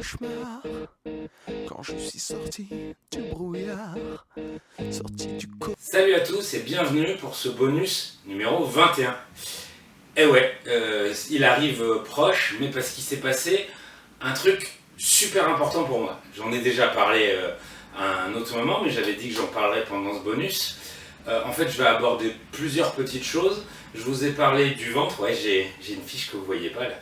cauchemar quand je suis sorti du brouillard, sorti du Salut à tous et bienvenue pour ce bonus numéro 21. Eh ouais, il arrive proche, mais parce qu'il s'est passé un truc super important pour moi. J'en ai déjà parlé à un autre moment, mais j'avais dit que j'en parlerais pendant ce bonus. En fait, je vais aborder plusieurs petites choses. Je vous ai parlé du ventre, ouais, j'ai une fiche que vous voyez pas là.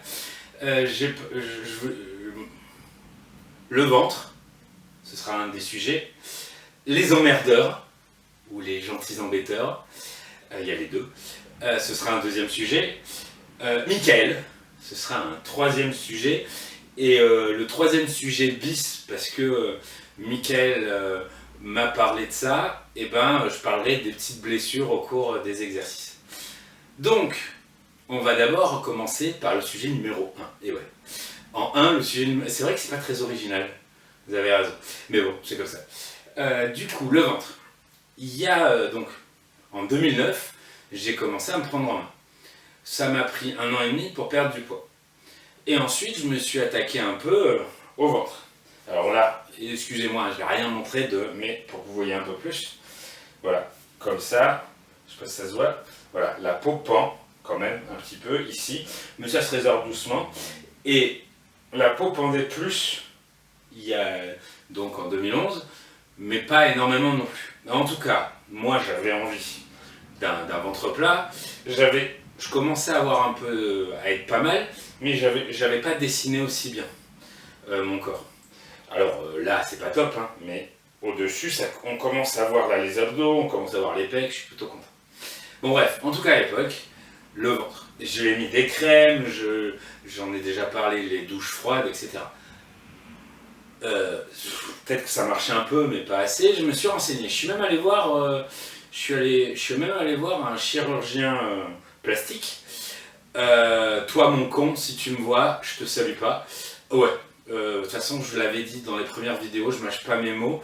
Le ventre, ce sera un des sujets. Les emmerdeurs, ou les gentils embêteurs, il y a les deux. Ce sera un deuxième sujet. Michael, ce sera un troisième sujet. Et le troisième sujet bis, parce que Michael m'a parlé de ça, et ben je parlerai des petites blessures au cours des exercices. Donc, on va d'abord commencer par le sujet numéro 1. Et ouais. En 1, le sujet numéro... C'est vrai que c'est pas très original. Vous avez raison. Mais bon, c'est comme ça. Du coup, le ventre. Il y a donc, en 2009, j'ai commencé à me prendre en main. Ça m'a pris 1 an et demi pour perdre du poids. Et ensuite, je me suis attaqué un peu au ventre. Alors là, excusez-moi, je vais rien montrer mais pour que vous voyez un peu plus. Voilà, comme ça, je sais pas si ça se voit. Voilà, la peau pend quand même un petit peu ici, mais ça se résorbe doucement. Et la peau pendait plus il y a donc en 2011, mais pas énormément non plus. En tout cas, moi j'avais envie d'un ventre plat. Je commençais à avoir un peu, à être pas mal, mais j'avais pas dessiné aussi bien mon corps. Alors là, c'est pas top, hein, mais au-dessus, on commence à voir là les abdos, on commence à voir les pecs, je suis plutôt content. Bon bref, en tout cas à l'époque, le ventre. Je lui ai mis des crèmes, j'en ai déjà parlé, les douches froides, etc. Peut-être que ça marchait un peu, mais pas assez. Je me suis renseigné. Je suis même allé voir, je suis même allé voir un chirurgien plastique. Toi, mon con, si tu me vois, je te salue pas. Ouais. De toute façon, je l'avais dit dans les premières vidéos, je mâche pas mes mots.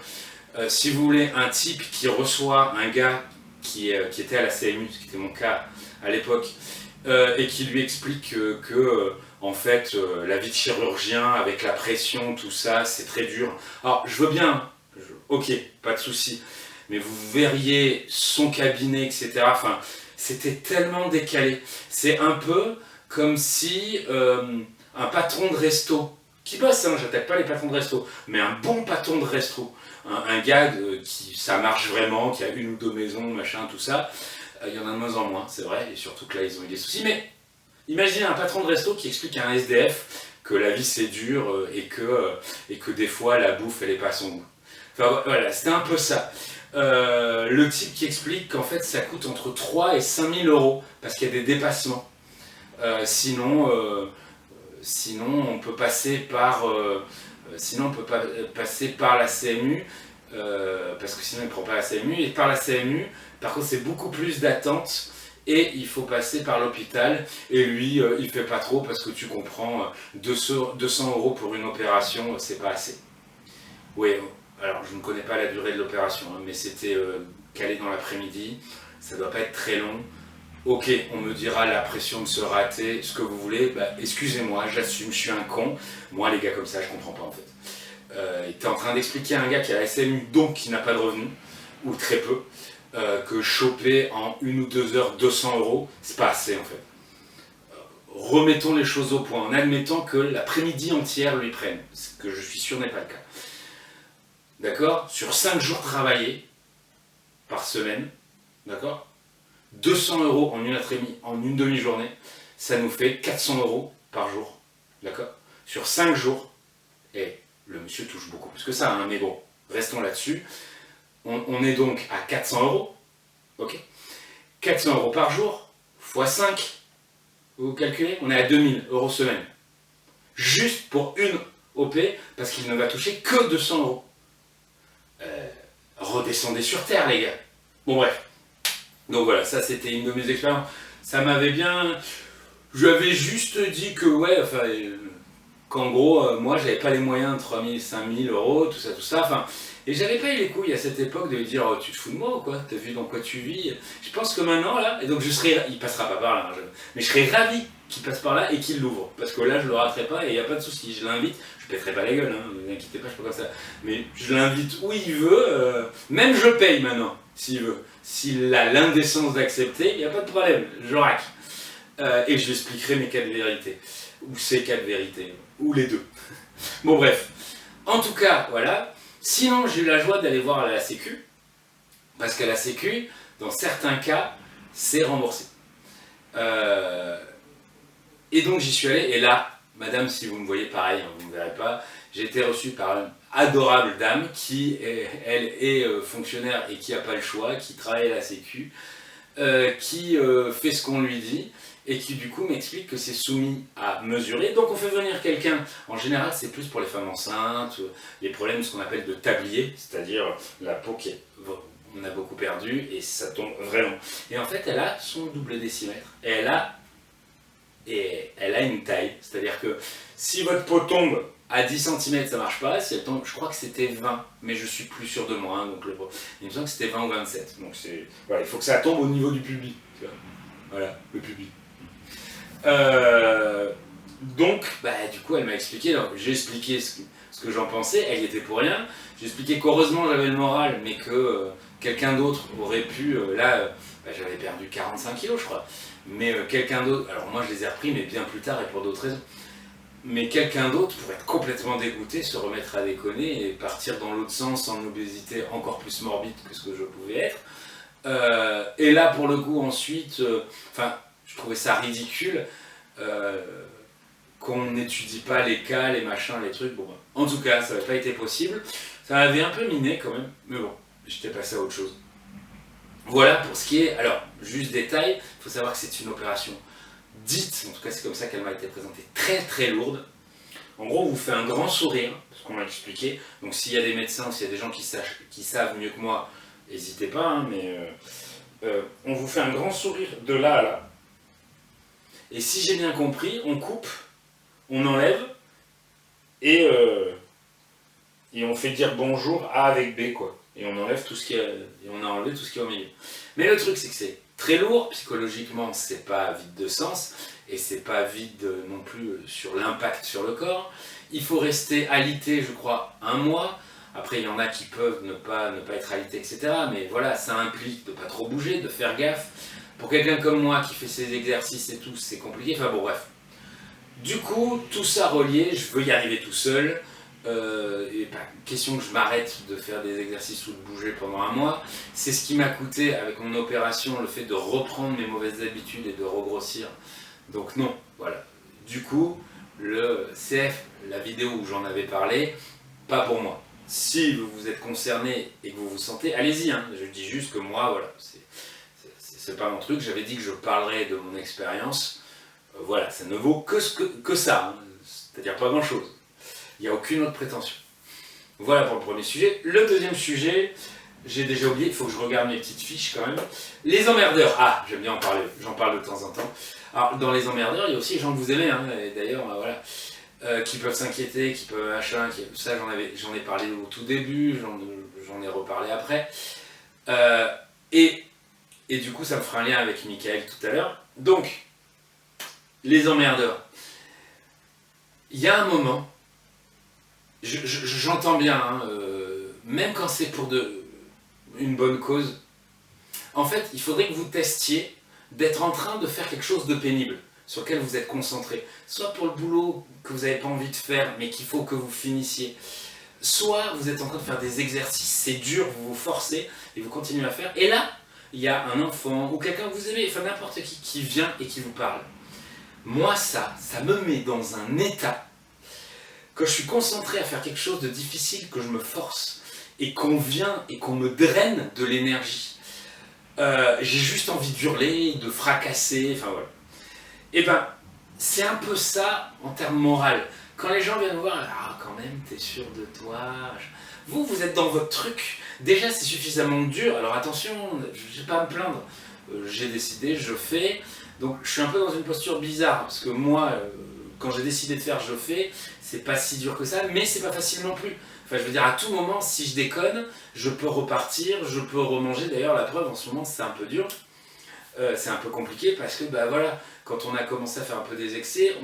Si vous voulez un type qui reçoit un gars qui était à la CMU, ce qui était mon cas à l'époque, et qui lui explique que en fait, la vie de chirurgien, avec la pression, tout ça, c'est très dur. Alors, je veux bien, ok, pas de souci, mais vous verriez son cabinet, etc. Enfin, c'était tellement décalé. C'est un peu comme si un patron de resto, qui bosse, hein, j'attaque pas les patrons de resto, mais un bon patron de resto, un gars qui ça marche vraiment, qui a 1 ou 2 maisons, machin, tout ça, il y en a de moins en moins, c'est vrai, et surtout que là, ils ont eu des soucis, mais imaginez un patron de resto qui explique à un SDF que la vie c'est dur et que des fois la bouffe elle est pas à son goût. Enfin voilà, c'était un peu ça. Le type qui explique qu'en fait ça coûte entre 3 et 5 000 euros parce qu'il y a des dépassements. Sinon on peut passer par passer par la CMU parce que sinon il ne prend pas la CMU, et par la CMU par contre c'est beaucoup plus d'attente et il faut passer par l'hôpital, et lui il fait pas trop parce que tu comprends, 200 euros pour une opération c'est pas assez. Oui, alors je ne connais pas la durée de l'opération, hein, mais c'était calé dans l'après-midi, ça doit pas être très long. Ok, on me dira la pression de se rater, ce que vous voulez, bah excusez-moi, j'assume, je suis un con. Moi les gars comme ça je comprends pas en fait. Il était en train d'expliquer à un gars qui a la SMU, donc qui n'a pas de revenus, ou très peu, que choper en 1 ou 2 heures 200 euros, c'est pas assez en fait. Remettons les choses au point, en admettant que l'après-midi entière lui prenne, ce que je suis sûr n'est pas le cas. D'accord? Sur 5 jours travaillés par semaine, d'accord? 200 euros en une après-midi, en une demi-journée, ça nous fait 400 euros par jour, d'accord? Sur 5 jours, et le monsieur touche beaucoup plus que ça, hein, mais bon, restons là-dessus. On est donc à 400 euros, ok? 400 euros par jour, fois 5, vous calculez, on est à 2000 euros semaine. Juste pour une OP, parce qu'il ne va toucher que 200 euros. Redescendez sur terre, les gars. Bon, bref. Donc voilà, ça c'était une de mes expériences. Ça m'avait bien... Je lui avais juste dit que, ouais, enfin... qu'en gros, moi, j'avais pas les moyens de 3 000, 5 000 euros, tout ça, enfin... Et j'avais pas eu les couilles à cette époque de lui dire oh, tu te fous de moi ou quoi, t'as vu dans quoi tu vis. Je pense que maintenant là, et donc il passera pas par là, hein, mais je serais ravi qu'il passe par là et qu'il l'ouvre. Parce que là je le raterai pas et il n'y a pas de souci, je l'invite, je pèterai pas la gueule, hein, ne vous inquiétez pas, je suis pas comme ça. Mais je l'invite où il veut, même je paye maintenant, s'il veut. S'il a l'indécence d'accepter, il n'y a pas de problème, je raque. Et je lui expliquerai mes 4 vérités. Ou ces 4 vérités, ou les 2. Bon bref. En tout cas, voilà. Sinon, j'ai eu la joie d'aller voir à la Sécu, parce qu'à la Sécu, dans certains cas, c'est remboursé. Et donc j'y suis allé, et là, madame, si vous me voyez pareil, hein, vous ne me verrez pas, j'ai été reçu par une adorable dame qui, elle, est fonctionnaire et qui n'a pas le choix, qui travaille à la Sécu, qui fait ce qu'on lui dit, et qui du coup m'explique que c'est soumis à mesurer. Donc on fait venir quelqu'un, en général c'est plus pour les femmes enceintes, les problèmes ce qu'on appelle de tablier, c'est-à-dire la peau qui est, on a beaucoup perdu et ça tombe vraiment. Et en fait elle a son double décimètre, et elle a une taille, c'est-à-dire que si votre peau tombe à 10 cm ça marche pas, si elle tombe, je crois que c'était 20, mais je suis plus sûr de moi, hein, donc il me semble que c'était 20 ou 27, donc voilà, il faut que ça tombe au niveau du pubis, tu vois. Voilà, le pubis. Donc, du coup, elle m'a expliqué, j'ai expliqué ce que j'en pensais, elle y était pour rien. J'ai expliqué qu'heureusement j'avais le moral, mais que quelqu'un d'autre aurait pu, j'avais perdu 45 kilos, je crois. Mais quelqu'un d'autre, alors moi je les ai repris, mais bien plus tard et pour d'autres raisons. Mais quelqu'un d'autre pourrait être complètement dégoûté, se remettre à déconner et partir dans l'autre sens en obésité encore plus morbide que ce que je pouvais être. Et là, pour le coup, ensuite, je trouvais ça ridicule qu'on n'étudie pas les cas, les machins, les trucs. Bon, en tout cas, ça n'avait pas été possible. Ça m'avait un peu miné quand même, mais bon, j'étais passé à autre chose. Voilà pour ce qui est. Alors, juste détail, il faut savoir que c'est une opération dite, en tout cas c'est comme ça qu'elle m'a été présentée, très très lourde. En gros, on vous fait un grand sourire, ce qu'on m'a expliqué. Donc, s'il y a des médecins, s'il y a des gens qui savent mieux que moi, n'hésitez pas, hein, mais on vous fait un grand sourire de là à là. Et si j'ai bien compris, on coupe, on enlève, et on fait dire bonjour A avec B, quoi. Et on enlève tout ce qui est, et on a enlevé tout ce qui est au milieu. Mais le truc, c'est que c'est très lourd, psychologiquement, c'est pas vide de sens, et c'est pas vide non plus sur l'impact sur le corps. Il faut rester alité, je crois, 1 mois. Après, il y en a qui peuvent ne pas être alités, etc. Mais voilà, ça implique de pas trop bouger, de faire gaffe. Pour quelqu'un comme moi qui fait ses exercices et tout, c'est compliqué. Enfin bon, bref. Du coup, tout ça relié, je veux y arriver tout seul. Et pas question que je m'arrête de faire des exercices ou de bouger pendant 1 mois. C'est ce qui m'a coûté avec mon opération, le fait de reprendre mes mauvaises habitudes et de regrossir. Donc non, voilà. Du coup, le CF, la vidéo où j'en avais parlé, pas pour moi. Si vous êtes concerné et que vous vous sentez, allez-y, hein. Je dis juste que moi, voilà, c'est pas mon truc. J'avais dit que je parlerais de mon expérience. Voilà, ça ne vaut que ça, hein. C'est-à-dire pas grand-chose. Il n'y a aucune autre prétention. Voilà pour le premier sujet. Le deuxième sujet, j'ai déjà oublié, il faut que je regarde mes petites fiches quand même. Les emmerdeurs. Ah, j'aime bien en parler, j'en parle de temps en temps. Alors, dans les emmerdeurs, il y a aussi les gens que vous aimez, hein, et d'ailleurs, voilà. Qui peuvent s'inquiéter, qui peuvent machin, ça j'en ai parlé au tout début, j'en ai reparlé après. Et du coup ça me fera un lien avec Michael tout à l'heure. Donc, les emmerdeurs. Il y a un moment, j'entends bien, hein, même quand c'est pour une bonne cause, en fait il faudrait que vous testiez d'être en train de faire quelque chose de pénible, sur lequel vous êtes concentré, soit pour le boulot que vous n'avez pas envie de faire, mais qu'il faut que vous finissiez, soit vous êtes en train de faire des exercices, c'est dur, vous vous forcez, et vous continuez à faire, et là, il y a un enfant, ou quelqu'un que vous aimez, enfin n'importe qui vient et qui vous parle. Moi ça me met dans un état, que je suis concentré à faire quelque chose de difficile, que je me force, et qu'on vient et qu'on me draine de l'énergie. J'ai juste envie d'hurler, de fracasser, enfin voilà. Et ben, c'est un peu ça en termes moral. Quand les gens viennent voir, ah quand même, t'es sûr de toi. Vous êtes dans votre truc. Déjà, c'est suffisamment dur. Alors attention, je vais pas à me plaindre. J'ai décidé, je fais. Donc je suis un peu dans une posture bizarre, parce que moi, quand j'ai décidé de faire, je fais. C'est pas si dur que ça, mais c'est pas facile non plus. Enfin, je veux dire, à tout moment, si je déconne, je peux repartir, je peux remanger. D'ailleurs, la preuve, en ce moment, c'est un peu dur. C'est un peu compliqué parce que, bah voilà, quand on a commencé à faire un peu des excès,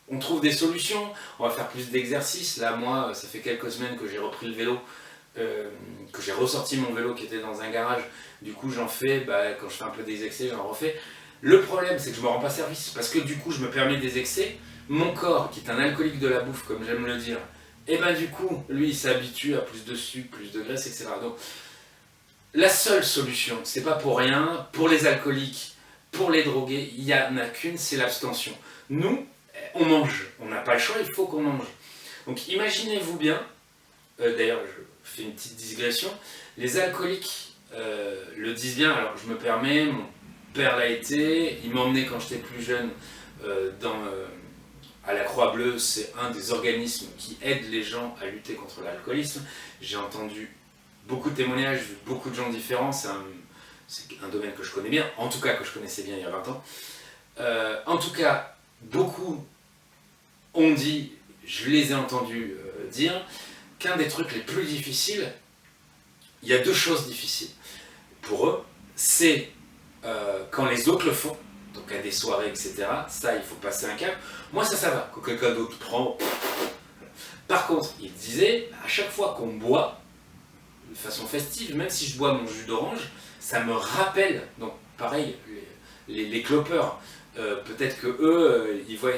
on trouve des solutions. On va faire plus d'exercices. Là, moi, ça fait quelques semaines que j'ai repris le vélo, que j'ai ressorti mon vélo qui était dans un garage. Du coup, j'en fais, bah, quand je fais un peu des excès, j'en refais. Le problème, c'est que je me rends pas service parce que du coup, je me permets des excès. Mon corps, qui est un alcoolique de la bouffe, comme j'aime le dire, et ben du coup, lui, il s'habitue à plus de sucre, plus de graisse, etc. Donc, la seule solution, c'est pas pour rien, pour les alcooliques, pour les drogués, il n'y en a qu'une, c'est l'abstention. Nous, on mange, on n'a pas le choix, il faut qu'on mange. Donc, imaginez-vous bien, d'ailleurs, je fais une petite digression, les alcooliques le disent bien, alors je me permets, mon père l'a été, il m'emmenait quand j'étais plus jeune à la Croix-Bleue, c'est un des organismes qui aide les gens à lutter contre l'alcoolisme. J'ai entendu beaucoup de témoignages, vu beaucoup de gens différents, c'est un domaine que je connais bien, en tout cas que je connaissais bien il y a 20 ans. En tout cas, beaucoup ont dit, je les ai entendus dire, qu'un des trucs les plus difficiles, il y a deux choses difficiles pour eux, c'est quand les autres le font, donc à des soirées, etc. Ça, il faut passer un cap. Moi, ça va. Quand quelqu'un d'autre prend... Par contre, il disait, à chaque fois qu'on boit, de façon festive, même si je bois mon jus d'orange, ça me rappelle, donc pareil, les clopeurs, peut-être que eux, ils voient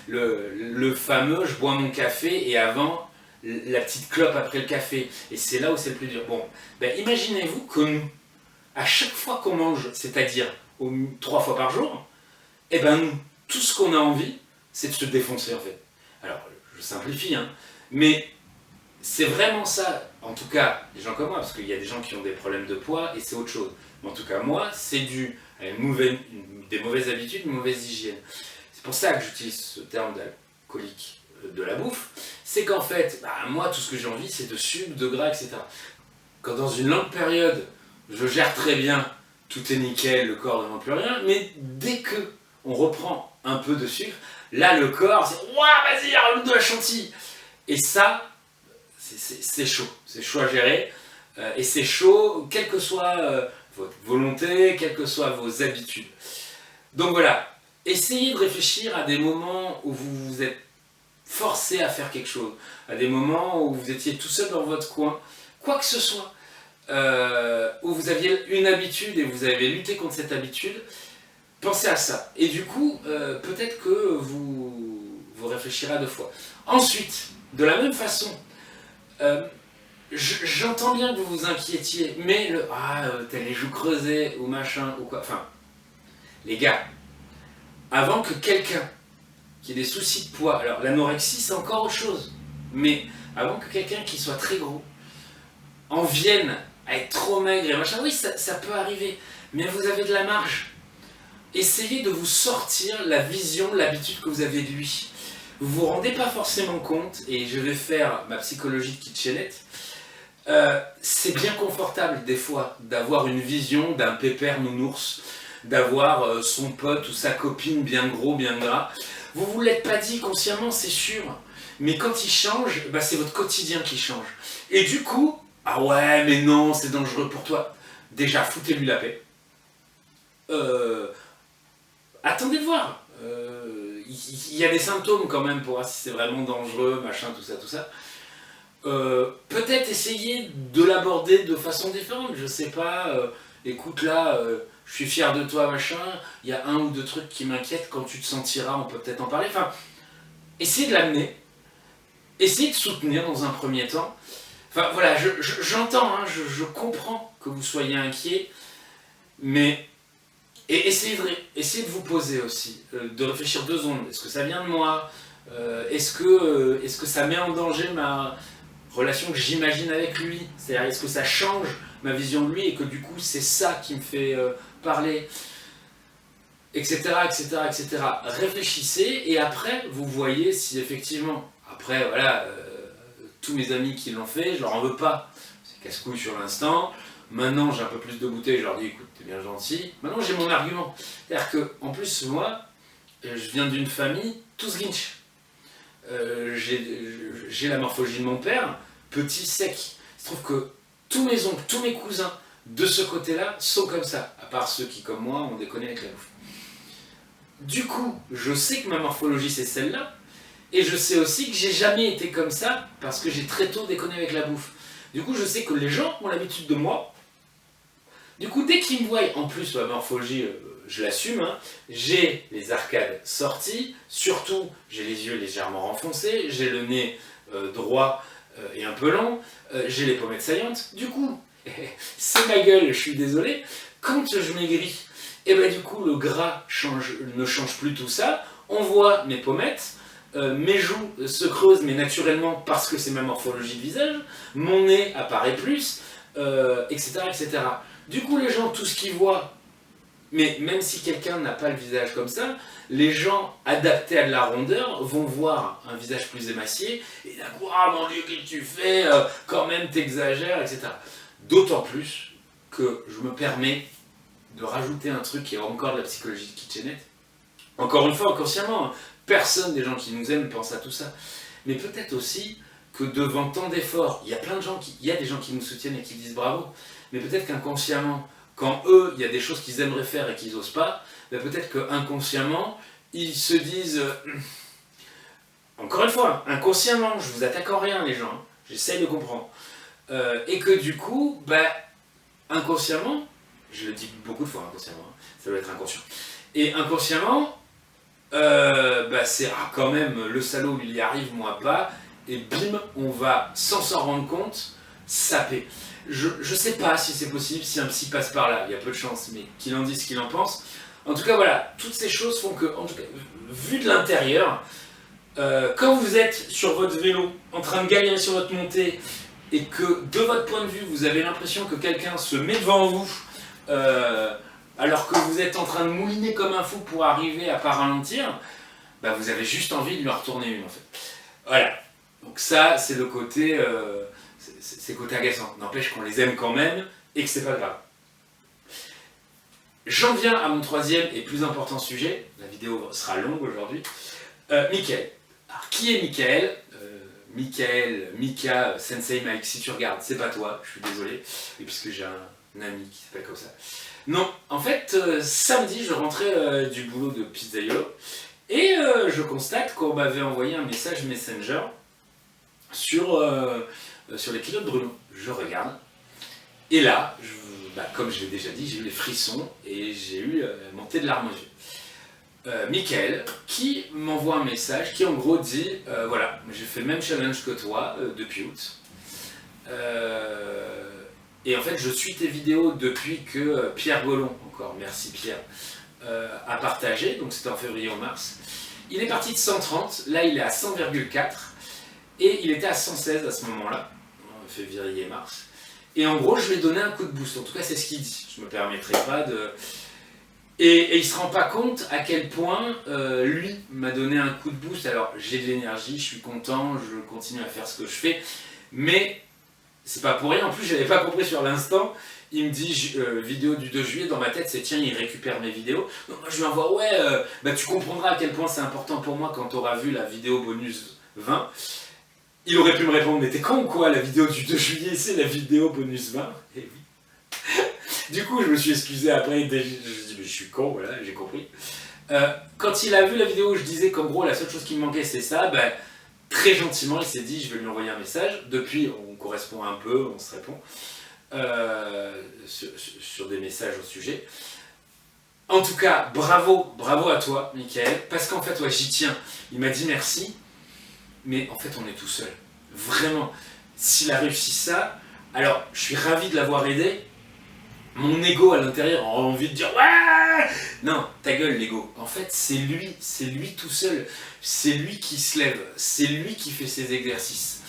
le fameux, je bois mon café et avant, la petite clope après le café. Et c'est là où c'est le plus dur. Bon, ben, imaginez-vous que nous, à chaque fois qu'on mange, c'est-à-dire 3 fois par jour, et ben nous, tout ce qu'on a envie, c'est de se défoncer en fait. Alors, je simplifie, hein, mais c'est vraiment ça, en tout cas, les gens comme moi, parce qu'il y a des gens qui ont des problèmes de poids et c'est autre chose. Mais en tout cas, moi, c'est dû à des mauvaises habitudes, une mauvaise hygiène. C'est pour ça que j'utilise ce terme d'alcoolique de la bouffe. C'est qu'en fait, bah, moi, tout ce que j'ai envie, c'est de sucre, de gras, etc. Quand dans une longue période, je gère très bien, tout est nickel, le corps ne demande plus rien, mais dès que on reprend un peu de sucre, là, le corps, c'est « Ouah, vas-y, rajoute de la chantilly !» Et ça, c'est chaud à gérer, et c'est chaud, quelle que soit votre volonté, quelles que soient vos habitudes. Donc voilà, essayez de réfléchir à des moments où vous vous êtes forcé à faire quelque chose, à des moments où vous étiez tout seul dans votre coin, quoi que ce soit, où vous aviez une habitude et vous avez lutté contre cette habitude, pensez à ça. Et du coup, peut-être que vous réfléchirez à 2 fois. Ensuite, de la même façon, j'entends bien que vous vous inquiétiez, mais t'as les joues creusées ou machin ou quoi. Enfin, les gars, avant que quelqu'un qui ait des soucis de poids, alors l'anorexie c'est encore autre chose, mais avant que quelqu'un qui soit très gros en vienne à être trop maigre et machin, oui, ça peut arriver, mais vous avez de la marge. Essayez de vous sortir la vision, l'habitude que vous avez de lui. Vous vous rendez pas forcément compte, et je vais faire ma psychologie de kitchenette, c'est bien confortable des fois d'avoir une vision d'un pépère nounours, d'avoir son pote ou sa copine bien gros, bien gras. Vous vous l'êtes pas dit consciemment, c'est sûr, mais quand il change, bah c'est votre quotidien qui change. Et du coup, ah ouais, mais non, c'est dangereux pour toi. Déjà, foutez-lui la paix. Attendez de voir. Il y a des symptômes quand même pour voir si c'est vraiment dangereux, machin, tout ça. Peut-être essayer de l'aborder de façon différente, je sais pas, écoute là, je suis fier de toi, machin, il y a 1 ou 2 trucs qui m'inquiètent, quand tu te sentiras, on peut peut-être en parler, enfin, essayez de l'amener, essayez de soutenir dans un premier temps, enfin voilà, j'entends, hein, je comprends que vous soyez inquiet, mais essayez de vous poser aussi, de réfléchir 2 secondes, est-ce que ça vient de moi, est-ce que ça met en danger ma relation que j'imagine avec lui, c'est-à-dire est-ce que ça change ma vision de lui et que du coup c'est ça qui me fait parler, etc., etc., etc. Réfléchissez et après vous voyez si effectivement, après voilà, tous mes amis qui l'ont fait, je leur en veux pas, c'est casse-couille sur l'instant, maintenant j'ai un peu plus de bouteilles, je leur dis écoute t'es bien gentil, maintenant j'ai mon argument, c'est-à-dire que en plus moi, je viens d'une famille tous guinch. j'ai la morphologie de mon père, petit, sec. Il se trouve que tous mes oncles, tous mes cousins de ce côté-là sont comme ça, à part ceux qui, comme moi, ont déconné avec la bouffe. Du coup, je sais que ma morphologie c'est celle-là, et je sais aussi que j'ai jamais été comme ça parce que j'ai très tôt déconné avec la bouffe. Du coup, je sais que les gens ont l'habitude de moi. Du coup, dès qu'ils me voient, en plus ma morphologie, je l'assume, hein, j'ai les arcades sorties, surtout j'ai les yeux légèrement renfoncés, j'ai le nez droit et un peu long, j'ai les pommettes saillantes. Du coup, c'est ma gueule, je suis désolé. Quand je maigris, et ben du coup le gras ne change plus tout ça. On voit mes pommettes, mes joues se creusent mais naturellement parce que c'est ma morphologie de visage. Mon nez apparaît plus, etc., etc. Du coup les gens, tout ce qu'ils voient, mais même si quelqu'un n'a pas le visage comme ça, les gens adaptés à de la rondeur vont voir un visage plus émacié et d'un coup, ah mon Dieu, qu'est-ce que tu fais, quand même t'exagères, etc. D'autant plus que je me permets de rajouter un truc qui est encore de la psychologie de kitchenette. Encore une fois, inconsciemment, personne des gens qui nous aiment pense à tout ça. Mais peut-être aussi que devant tant d'efforts, il y a des gens qui nous soutiennent et qui disent bravo, mais peut-être qu'inconsciemment, quand eux, il y a des choses qu'ils aimeraient faire et qu'ils n'osent pas, ben peut-être qu'inconsciemment, ils se disent... encore une fois, inconsciemment, je vous attaque en rien les gens, hein, j'essaye de comprendre. Et que du coup, ben, inconsciemment, je le dis beaucoup de fois inconsciemment, hein, ça doit être inconscient. Et inconsciemment, c'est quand même, le salaud il y arrive, moi pas, et bim, on va, sans s'en rendre compte, saper. Je sais pas si c'est possible, si un psy passe par là, il y a peu de chance, mais qu'il en dise ce qu'il en pense. En tout cas, voilà, toutes ces choses font que, en tout cas, vu de l'intérieur, quand vous êtes sur votre vélo, en train de galérer sur votre montée, et que de votre point de vue, vous avez l'impression que quelqu'un se met devant vous, alors que vous êtes en train de mouliner comme un fou pour arriver à pas ralentir, bah vous avez juste envie de lui en retourner une en fait. Voilà. Donc ça, c'est le côté, c'est le côté agaçant. N'empêche qu'on les aime quand même et que c'est pas grave. J'en viens à mon troisième et plus important sujet. La vidéo sera longue aujourd'hui. Michael. Alors qui est Michael? Mika, Sensei Mike, si tu regardes, c'est pas toi, je suis désolé, et puisque j'ai un ami qui s'appelle comme ça. Non, en fait, samedi, je rentrais du boulot de Pizzaiolo, et je constate qu'on m'avait envoyé un message Messenger sur les kilos de Bruno. Je regarde, et là, comme je l'ai déjà dit, j'ai eu les frissons, et j'ai eu montée de larmes aux yeux. Michael, qui m'envoie un message qui en gros dit voilà, j'ai fait le même challenge que toi depuis août. Et en fait, je suis tes vidéos depuis que Pierre Gollon, encore merci Pierre, a partagé, donc c'était en février ou mars. Il est parti de 130, là il est à 100,4 et il était à 116 à ce moment-là, en février et mars. Et en gros, je lui ai donné un coup de boost, en tout cas c'est ce qu'il dit. Je me permettrai pas de. Et il se rend pas compte à quel point lui m'a donné un coup de boost. Alors j'ai de l'énergie, je suis content, je continue à faire ce que je fais, mais c'est pas pour rien. En plus, j'avais pas compris sur l'instant. Il me dit vidéo du 2 juillet, dans ma tête c'est tiens, il récupère mes vidéos. Donc moi je lui envoie tu comprendras à quel point c'est important pour moi quand tu auras vu la vidéo bonus 20. Il aurait pu me répondre mais t'es con ou quoi, la vidéo du 2 juillet c'est la vidéo bonus 20. Et oui. Du coup, je me suis excusé après, je me suis dit, mais je suis con, voilà, j'ai compris. Quand il a vu la vidéo où je disais qu'en gros, la seule chose qui me manquait, c'est ça, très gentiment, il s'est dit, je vais lui envoyer un message. Depuis, on correspond un peu, on se répond sur des messages au sujet. En tout cas, bravo à toi, Michael, parce qu'en fait, j'y tiens. Il m'a dit merci, mais en fait, on est tout seul. Vraiment, s'il a réussi ça, alors, je suis ravi de l'avoir aidé. Mon ego à l'intérieur a envie de dire ouais. Non, ta gueule l'ego. En fait, c'est lui tout seul. C'est lui qui se lève, c'est lui qui fait ses exercices.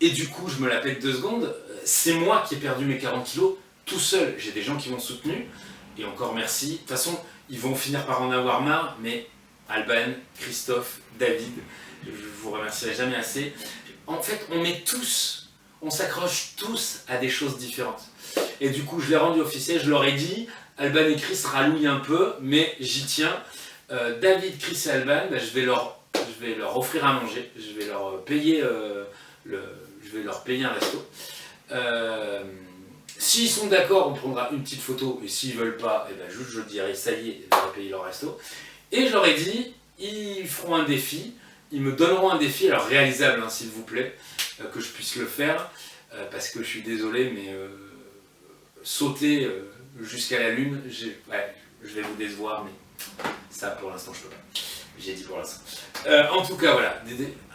Et du coup, je me la pète 2 secondes. C'est moi qui ai perdu mes 40 kilos tout seul. J'ai des gens qui m'ont soutenu. Et encore merci. De toute façon, ils vont finir par en avoir marre. Mais Alban, Christophe, David, je vous remercierai jamais assez. En fait, on s'accroche tous à des choses différentes. Et du coup, je l'ai rendu officiel, je leur ai dit, Alban et Chris rallouillent un peu, mais j'y tiens. David, Chris et Alban, je je vais leur offrir à manger, je vais leur payer, je vais leur payer un resto. S'ils sont d'accord, on prendra une petite photo, et s'ils veulent pas, et ben juste je dirai ça y est, je leur ai payé leur resto. Et je leur ai dit, ils feront un défi, ils me donneront un défi, alors réalisable hein, s'il vous plaît, que je puisse le faire, parce que je suis désolé, mais sauter jusqu'à la lune, je vais vous décevoir, mais ça pour l'instant je peux pas. J'ai dit pour l'instant. En tout cas voilà,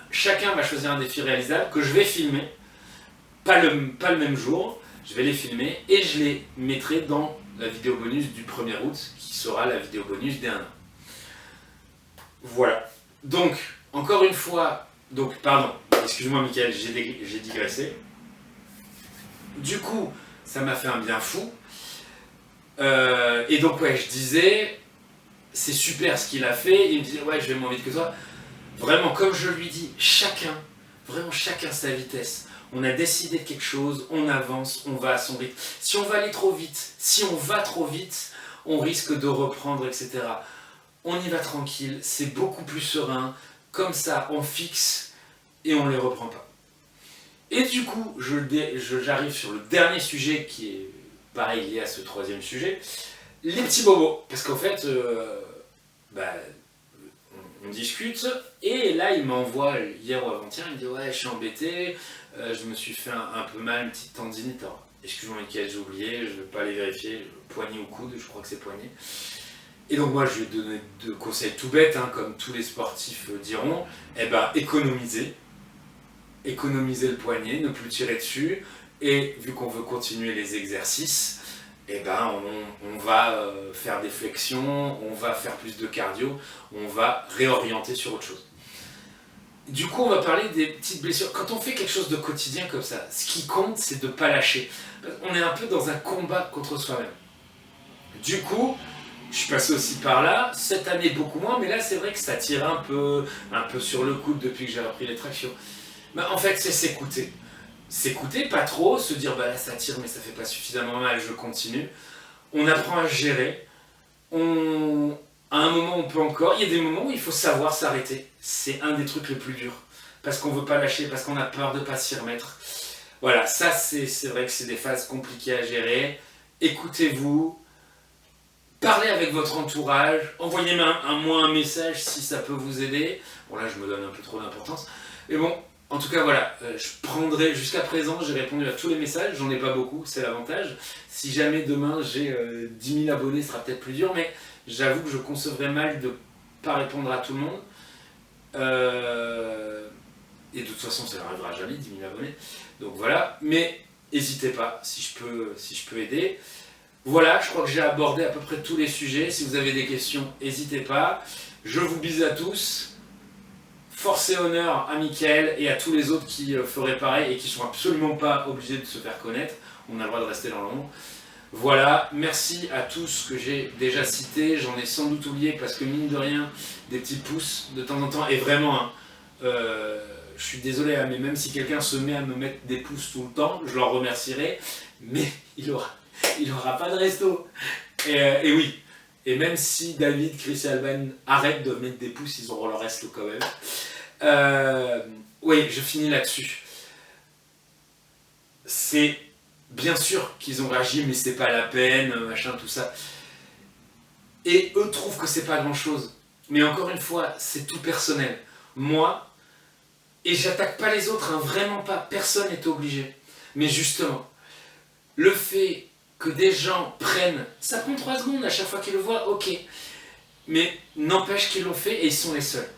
chacun va choisir un défi réalisable que je vais filmer, pas le même jour, je vais les filmer et je les mettrai dans la vidéo bonus du 1er août qui sera la vidéo bonus des 1 an. Voilà. Donc, encore une fois, pardon, excuse-moi Mickaël, j'ai digressé. Du coup, ça m'a fait un bien fou. Et donc ouais, je disais, c'est super ce qu'il a fait, il me disait ouais je vais moins vite que toi. Vraiment, comme je lui dis, vraiment chacun sa vitesse. On a décidé de quelque chose, on avance, on va à son rythme. Si on va aller trop vite, si on va trop vite, on risque de reprendre, etc. On y va tranquille, c'est beaucoup plus serein. Comme ça, on fixe et on ne les reprend pas. Et du coup, j'arrive sur le dernier sujet qui est pareil lié à ce troisième sujet. Les petits bobos. Parce qu'en fait, on discute et là il m'envoie hier ou avant-hier, il me dit ouais je suis embêté, je me suis fait un peu mal, une petite tendinite. Alors, excuse-moi Mickaël, j'ai oublié, je ne vais pas aller vérifier, poignet ou coude, je crois que c'est poignet. Et donc moi je lui ai donné deux conseils tout bêtes, hein, comme tous les sportifs diront, économiser le poignet, ne plus tirer dessus, et vu qu'on veut continuer les exercices, on va faire des flexions, on va faire plus de cardio, on va réorienter sur autre chose. Du coup, on va parler des petites blessures. Quand on fait quelque chose de quotidien comme ça, ce qui compte, c'est de ne pas lâcher. On est un peu dans un combat contre soi-même. Du coup, je suis passé aussi par là, cette année beaucoup moins, mais là c'est vrai que ça tire un peu sur le coude depuis que j'ai repris les tractions. En fait, c'est s'écouter. S'écouter, pas trop, se dire là ça tire mais ça fait pas suffisamment mal, je continue. On apprend à gérer. À un moment on peut encore, il y a des moments où il faut savoir s'arrêter. C'est un des trucs les plus durs. Parce qu'on veut pas lâcher, parce qu'on a peur de pas s'y remettre. Voilà, ça c'est vrai que c'est des phases compliquées à gérer. Écoutez-vous, parlez avec votre entourage, envoyez-moi un message si ça peut vous aider. Bon là je me donne un peu trop d'importance. Mais bon, en tout cas, voilà, je prendrai, jusqu'à présent, j'ai répondu à tous les messages, j'en ai pas beaucoup, c'est l'avantage. Si jamais demain j'ai 10 000 abonnés, ce sera peut-être plus dur, mais j'avoue que je concevrais mal de ne pas répondre à tout le monde. Et de toute façon, ça n'arrivera jamais, 10 000 abonnés. Donc voilà, mais n'hésitez pas, si je peux aider. Voilà, je crois que j'ai abordé à peu près tous les sujets. Si vous avez des questions, n'hésitez pas. Je vous bise à tous. Force et honneur à Mickaël et à tous les autres qui feraient pareil et qui ne sont absolument pas obligés de se faire connaître. On a le droit de rester dans l'ombre. Voilà, merci à tous que j'ai déjà cités. J'en ai sans doute oublié parce que mine de rien, des petits pouces de temps en temps. Et vraiment, je suis désolé, mais même si quelqu'un se met à me mettre des pouces tout le temps, je leur remercierai. Mais il aura pas de resto. Et oui. Et même si David, Chris et Alban arrêtent de mettre des pouces, ils auront leur resto quand même. Oui, je finis là-dessus. C'est bien sûr qu'ils ont réagi, mais c'est pas la peine, machin, tout ça. Et eux trouvent que c'est pas grand-chose. Mais encore une fois, c'est tout personnel. Moi, et j'attaque pas les autres, hein, vraiment pas. Personne n'est obligé. Mais justement, le fait que des gens prennent, ça prend 3 secondes à chaque fois qu'ils le voient, ok. Mais n'empêche qu'ils l'ont fait et ils sont les seuls.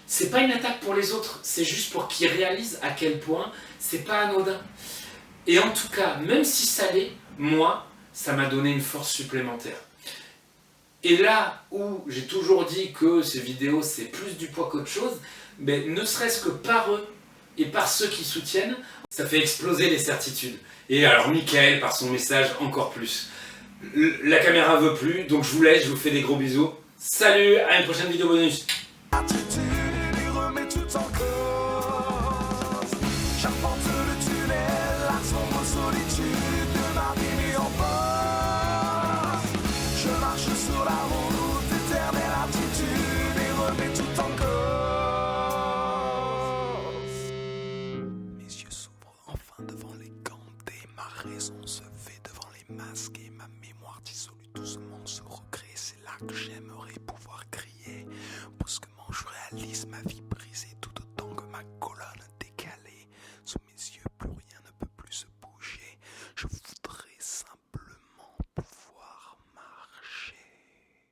C'est pas une attaque pour les autres, c'est juste pour qu'ils réalisent à quel point c'est pas anodin. Et en tout cas, même si ça l'est, moi, ça m'a donné une force supplémentaire. Et là où j'ai toujours dit que ces vidéos c'est plus du poids qu'autre chose, mais ne serait-ce que par eux et par ceux qui soutiennent, ça fait exploser les certitudes. Et alors Mickaël, par son message, encore plus. La caméra veut plus, donc je vous laisse, je vous fais des gros bisous. Salut, à une prochaine vidéo bonus. Attitude, il remet tout en cause. J'arpente le tunnel, la sombre solitude de ma vie mis en pause. Je marche sur la route, éternelle attitude, et remets tout en cause. que j'aimerais pouvoir crier. Brusquement je réalise ma vie